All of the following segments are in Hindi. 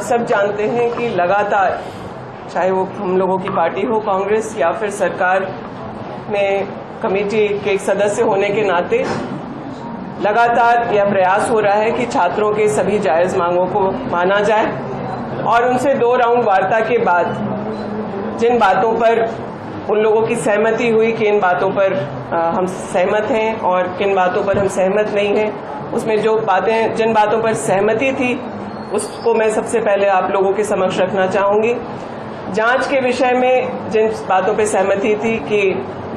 सब जानते हैं कि लगातार चाहे वो हम लोगों की पार्टी हो कांग्रेस या फिर सरकार में कमेटी के एक सदस्य होने के नाते लगातार यह प्रयास हो रहा है कि छात्रों के सभी जायज़ मांगों को माना जाए और उनसे 2 राउंड वार्ता के बाद जिन बातों पर उन लोगों की सहमति हुई कि इन बातों पर हम सहमत हैं और किन बातों पर हम सहमत नहीं हैं, उसमें जो बातें जिन बातों पर सहमति थी उसको मैं सबसे पहले आप लोगों के समक्ष रखना चाहूँगी। जांच के विषय में जिन बातों पर सहमति थी कि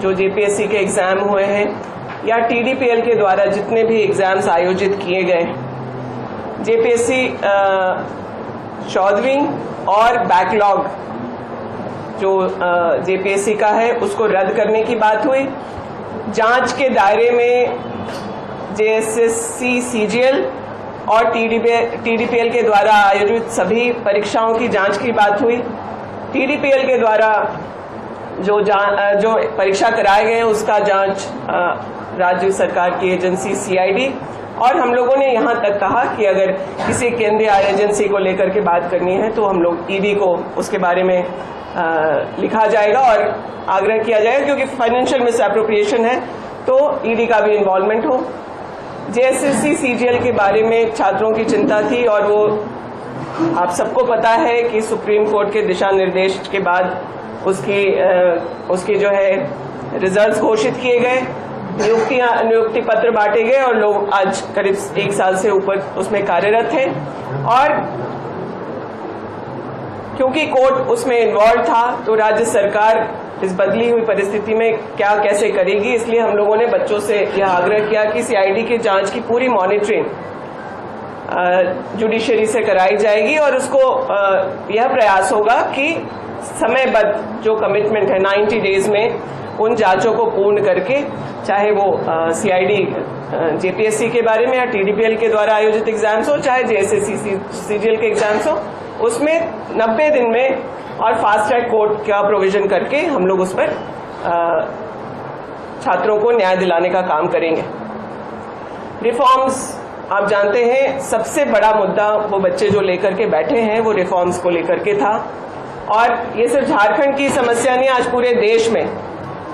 जो जेपीएससी के एग्ज़ाम हुए हैं या टीडीपीएल के द्वारा जितने भी एग्ज़ाम्स आयोजित किए गए, जेपीएससी 14वीं और बैकलॉग जो जेपीएससी का है उसको रद्द करने की बात हुई। जांच के दायरे में जेएसएससी, सीजीएल और टीडीपीएल के द्वारा आयोजित सभी परीक्षाओं की जांच की बात हुई। टीडीपीएल के द्वारा जो परीक्षा कराए गए हैं उसका जांच राज्य सरकार की एजेंसी सीआईडी, और हम लोगों ने यहाँ तक कहा कि अगर किसी केंद्रीय एजेंसी को लेकर के बात करनी है तो हम लोग ईडी को उसके बारे में लिखा जाएगा और आग्रह किया जाएगा, क्योंकि फाइनेंशियल मिस एप्रोप्रिएशन है तो ईडी का भी इन्वॉल्वमेंट हो। जेएसएससी, सीजीएल के बारे में छात्रों की चिंता थी और वो आप सबको पता है कि सुप्रीम कोर्ट के दिशा निर्देश के बाद उसकी जो है रिजल्ट्स घोषित किए गए, नियुक्ति पत्र बांटे गए और लोग आज करीब 1 साल से ऊपर उसमें कार्यरत हैं। और क्योंकि कोर्ट उसमें इन्वॉल्व था तो राज्य सरकार इस बदली हुई परिस्थिति में क्या कैसे करेगी, इसलिए हम लोगों ने बच्चों से यह आग्रह किया कि सीआईडी की जांच की पूरी मॉनिटरिंग जुडिशरी से कराई जाएगी और उसको यह प्रयास होगा कि समयबद्ध जो कमिटमेंट है 90 डेज में उन जांचों को पूर्ण करके, चाहे वो सीआईडी जेपीएससी के बारे में या टीडीपीएल के द्वारा आयोजित एग्जाम्स हो, चाहे जेएसएससी सीजीएल के एग्जाम्स हो, उसमें 90 दिन में और फास्ट ट्रैक कोर्ट का प्रोविजन करके हम लोग उस पर छात्रों को न्याय दिलाने का काम करेंगे। रिफॉर्म्स आप जानते हैं सबसे बड़ा मुद्दा वो बच्चे जो लेकर के बैठे हैं वो रिफॉर्म्स को लेकर के था, और ये सिर्फ झारखंड की समस्या नहीं, आज पूरे देश में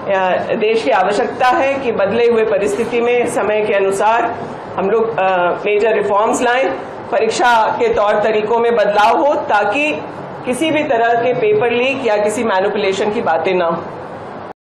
देश की आवश्यकता है कि बदले हुए परिस्थिति में समय के अनुसार हम लोग मेजर रिफॉर्म्स लाएं, परीक्षा के तौर तरीकों में बदलाव हो ताकि किसी भी तरह के पेपर लीक या किसी मैनिपुलेशन की बातें ना हो।